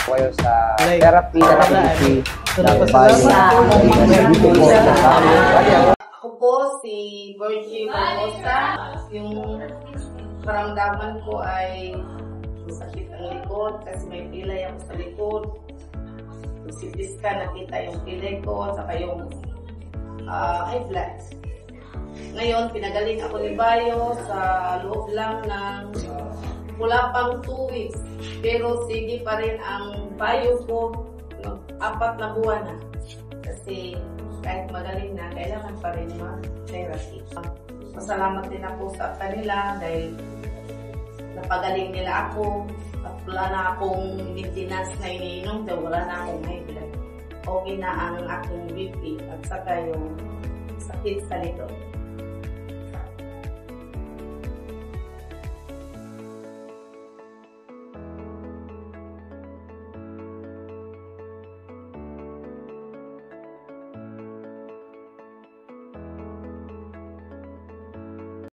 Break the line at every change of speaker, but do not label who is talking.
kayo sa therapy ng bayo.
Ako po si Virgie Barbosa. Yung karamdaman ko ay sakit ang likod kasi may pilay ako sa likod. Si Piska nakita yung pilay ko saka yung high blood. Ngayon, pinagaling ako ni Bayo sa loob lang ng wala pang 2 weeks. Pero sige pa rin ang Bayo ko 4 na buwan na. Kasi kahit magaling na, kailangan pa rin mag-therapy. Masalamat din ako sa kanila dahil napagaling nila ako at wala na akong maintenance na iniinom dahil wala na akong high blood. Okay na ang aking BP at saka yung sakit sa likod.